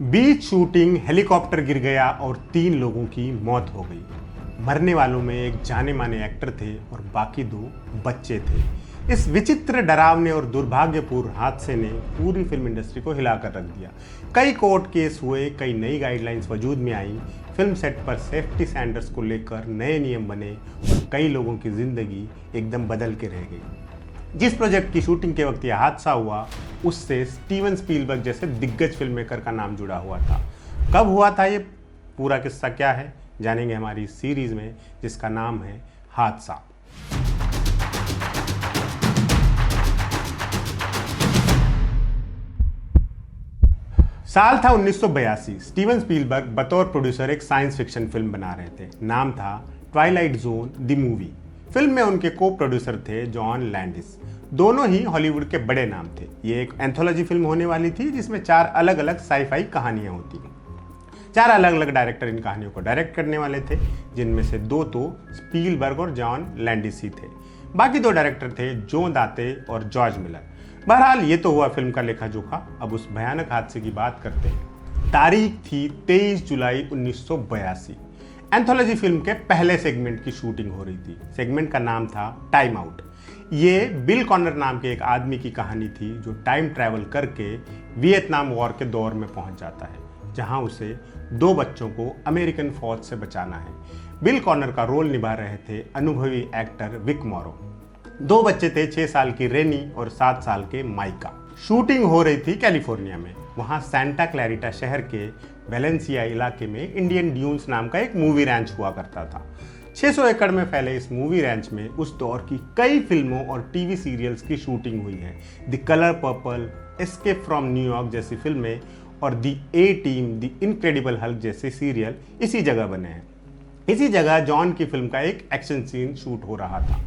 बीच shooting helicopter गिर गया और 3 लोगों की मौत हो गई। मरने वालों में एक जाने माने एक्टर थे और बाकी 2 बच्चे थे। इस विचित्र, डरावने और दुर्भाग्यपूर्ण हादसे ने पूरी फिल्म इंडस्ट्री को हिलाकर रख दिया। कई कोर्ट केस हुए, कई नई गाइडलाइंस वजूद में आई, फिल्म सेट पर सेफ्टी स्टैंडर्ड्स को लेकर नए नियम बने और कई लोगों की जिंदगी एकदम बदल के रह गई। जिस प्रोजेक्ट की शूटिंग के वक्त यह हादसा हुआ, उससे स्टीवन स्पीलबर्ग जैसे दिग्गज फिल्म मेकर का नाम जुड़ा हुआ था। कब हुआ था ये, पूरा किस्सा क्या है, जानेंगे हमारी इस सीरीज में जिसका नाम है हादसा। साल था 1982। स्टीवन स्पीलबर्ग बतौर प्रोड्यूसर एक साइंस फिक्शन फिल्म बना रहे थे। नाम था Twilight zone the movie. Film में उनके को प्रोड्यूसर थे जॉन लैंडिस। दोनों ही हॉलीवुड के बड़े नाम थे। ये एक एंथोलॉजी फिल्म होने वाली थी जिसमें 4 अलग अलग साई-फाई कहानियां होती। 4 अलग अलग डायरेक्टर इन कहानियों को डायरेक्ट करने वाले थे, जिनमें से 2 तो स्पीलबर्ग और जॉन लैंडिस ही थे। बाकी 2 डायरेक्टर थे जो दाते और जॉर्ज मिलर। बहरहाल ये तो हुआ फिल्म का लेखा जोखा। अब उस भयानक हादसे की बात करते हैं। तारीख थी 23 जुलाई 1982। एंथोलॉजी फिल्म के पहले सेगमेंट की शूटिंग हो रही थी। सेगमेंट का नाम था टाइम आउट। ये बिल कॉनर नाम के एक आदमी की कहानी थी जो टाइम ट्रैवल करके वियतनाम वॉर के दौर में पहुंच जाता है, जहां उसे 2 बच्चों को अमेरिकन फौज से बचाना है। बिल कॉनर का रोल निभा रहे थे अनुभवी एक्टर विक मोरो। 2 बच्चे थे, 6 साल की रेनी और 7 साल के माइका। शूटिंग हो रही थी कैलिफोर्निया में। वहां सेंटा क्लैरिटा शहर के वेलेंसिया इलाके में इंडियन ड्यून्स नाम का एक मूवी रैंच हुआ करता था। 600 एकड़ में फैले इस मूवी रैंच में उस दौर की कई फिल्मों और टीवी सीरियल्स की शूटिंग हुई है। The colour purple, escape from New York जैसी फिल्में और the A team, the incredible Hulk जैसे सीरियल इसी जगह बने हैं। इसी जगह जॉन की फिल्म का एक एक्शन सीन शूट हो रहा था।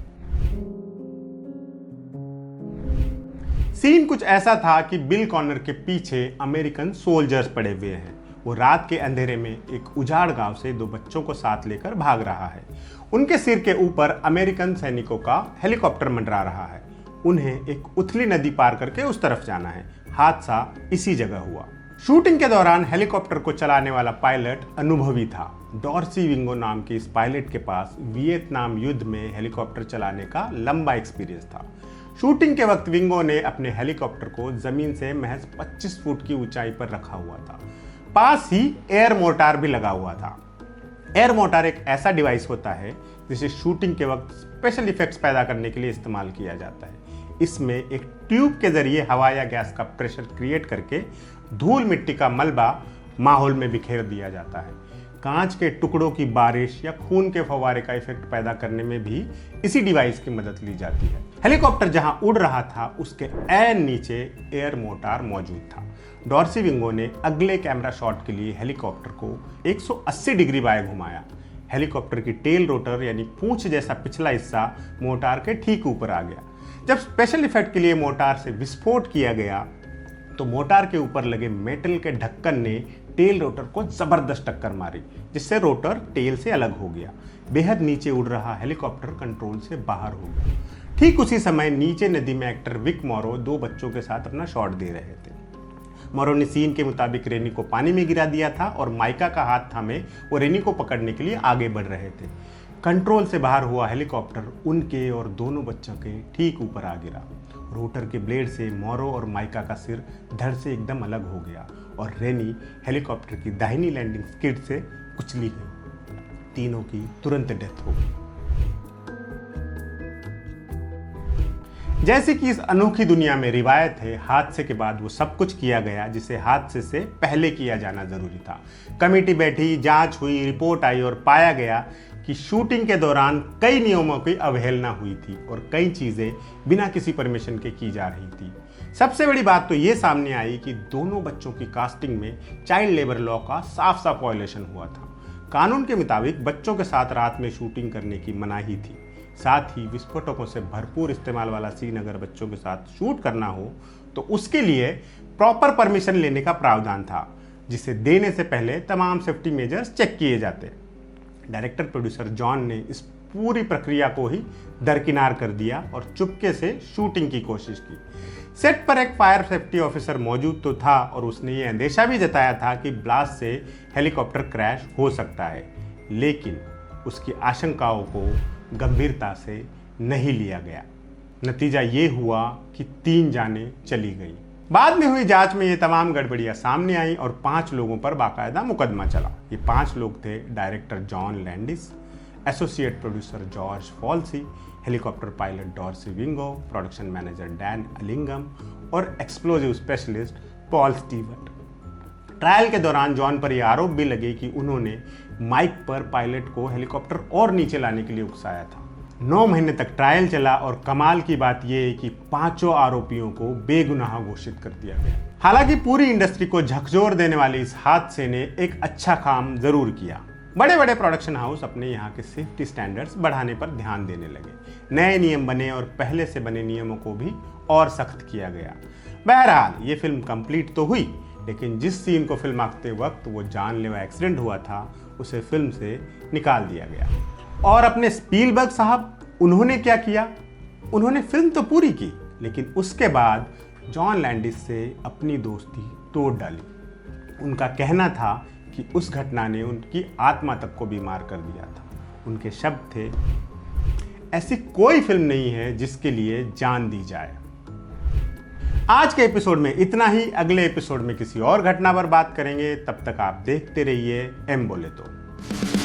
सीन कुछ ऐसा था कि बिल कॉनर के पीछे अमेरिकन सोल्जर्स पड़े हुए हैं। वो रात के अंधेरे में एक उजाड़ गांव से 2 बच्चों को साथ लेकर भाग रहा है। उनके सिर के ऊपर अमेरिकन सैनिकों का हेलीकॉप्टर मंडरा रहा है। उन्हें एक उथली नदी पार करके उस तरफ जाना है। हादसा इसी जगह हुआ। शूटिंग के दौरान हेलीकॉप्टर को चलाने वाला पायलट अनुभवी था। डॉर्सी विंगो नाम के इस पायलट के पास वियतनाम युद्ध में हेलीकॉप्टर चलाने का लंबा एक्सपीरियंस था। शूटिंग के वक्त विंगो ने अपने हेलीकॉप्टर को जमीन से महज 25 फुट की ऊंचाई पर रखा हुआ था। पास ही एयर मोटार भी लगा हुआ था। एयर मोटार एक ऐसा डिवाइस होता है जिसे शूटिंग के वक्त स्पेशल इफेक्ट्स पैदा करने के लिए इस्तेमाल किया जाता है। इसमें एक ट्यूब के जरिए हवा या गैस का प्रेशर क्रिएट करके धूल मिट्टी का मलबा माहौल में बिखेर दिया जाता है। कांच के टुकड़ों की बारिश या खून के फव्वारे का इफेक्ट पैदा करने में भी इसी डिवाइस की मदद ली जाती है। हेलीकॉप्टर जहां उड़ रहा था उसके ऐन नीचे एयर मोटार मौजूद था। डॉर्सी विंगो ने अगले कैमरा शॉट के लिए हेलीकॉप्टर को 180 डिग्री बाएं घुमाया। हेलीकॉप्टर की टेल रोटर यानी पूंछ जैसा पिछला हिस्सा मोटार के ठीक ऊपर आ गया। जब स्पेशल इफेक्ट के लिए मोटार से विस्फोट किया गया तो मोटार के ऊपर लगे मेटल के ढक्कन ने टेल रोटर को जबरदस्त टक्कर मारी, जिससे रोटर टेल से अलग हो गया। बेहद नीचे उड़ रहा हेलीकॉप्टर कंट्रोल से बाहर हो गया। ठीक उसी समय नीचे नदी में एक्टर विक मोरो 2 बच्चों के साथ अपना शॉट दे रहे थे। मोरो ने सीन के मुताबिक रेनी को पानी में गिरा दिया था और माइका का हाथ थामे वो रेनी को पकड़ने के लिए आगे बढ़ रहे थे। कंट्रोल से बाहर हुआ हेलीकॉप्टर उनके और दोनों बच्चों के ठीक ऊपर आ गिरा। रोटर के ब्लेड से मोरो और माइका का सिर धड़ से एकदम अलग हो गया और रेनी हेलीकॉप्टर की दाहिनी लैंडिंग स्किड से कुचली गई। तीनों की तुरंत डेथ हो गई। जैसे कि इस अनोखी दुनिया में रिवायत है, हादसे के बाद वो सब कुछ किया गया जिसे हादसे से पहले किया जाना जरूरी था। कमेटी बैठी, जांच हुई, रिपोर्ट आई और पाया गया कि शूटिंग के दौरान कई नियमों की अवहेलना हुई थी और कई चीजें बिना किसी परमिशन के की जा रही थी। सबसे बड़ी बात तो ये सामने आई कि दोनों बच्चों की कास्टिंग में चाइल्ड लेबर लॉ का साफ साफ वायलेशन हुआ था। कानून के मुताबिक बच्चों के साथ रात में शूटिंग करने की मनाही थी। साथ ही विस्फोटकों से भरपूर इस्तेमाल वाला सीन अगर बच्चों के साथ शूट करना हो तो उसके लिए प्रॉपर परमिशन लेने का प्रावधान था, जिसे देने से पहले तमाम सेफ्टी मेजर्स चेक किए जाते। डायरेक्टर प्रोड्यूसर जॉन ने इस पूरी प्रक्रिया को ही दरकिनार कर दिया और चुपके से शूटिंग की कोशिश की। सेट पर एक फायर सेफ्टी ऑफिसर मौजूद तो था और उसने ये अंदेशा भी जताया था कि ब्लास्ट से हेलीकॉप्टर क्रैश हो सकता है, लेकिन उसकी आशंकाओं को गंभीरता से नहीं लिया गया। नतीजा ये हुआ कि 3 जानें चली गई। बाद में हुई जांच में ये तमाम गड़बड़ियां सामने आई और 5 लोगों पर बाकायदा मुकदमा चला। ये 5 लोग थे director John Landis, associate producer George Folsey, helicopter pilot Dorcey Wingo, production manager Dan Allingham और explosive specialist Paul Stewart. Trial के दौरान जॉन पर यह आरोप भी लगे कि उन्होंने माइक पर पायलट को हेलीकॉप्टर और नीचे लाने के लिए उकसाया था। 9 महीने तक ट्रायल चला और कमाल की बात यह है कि 5 आरोपियों को बेगुनाह घोषित कर दिया गया। हालांकि पूरी इंडस्ट्री को झकझोर देने वाले इस हादसे ने एक अच्छा काम जरूर किया। बड़े बड़े प्रोडक्शन हाउस अपने यहाँ के सेफ्टी स्टैंडर्ड्स बढ़ाने पर ध्यान देने लगे। नए नियम बने और पहले से बने नियमों को भी और सख्त किया गया। बहरहाल ये फिल्म कंप्लीट तो हुई, लेकिन जिस सीन को फिल्माते वक्त वो जानलेवा एक्सीडेंट हुआ था उसे फिल्म से निकाल दिया गया। और अपने स्पीलबर्ग साहब, उन्होंने क्या किया? उन्होंने फिल्म तो पूरी की, लेकिन उसके बाद जॉन लैंडिस से अपनी दोस्ती तोड़ डाली। उनका कहना था कि उस घटना ने उनकी आत्मा तक को बीमार कर दिया था। उनके शब्द थे, ऐसी कोई फिल्म नहीं है जिसके लिए जान दी जाए। आज के एपिसोड में इतना ही। अगले एपिसोड में किसी और घटना पर बात करेंगे। तब तक आप देखते रहिए एम बोले तो।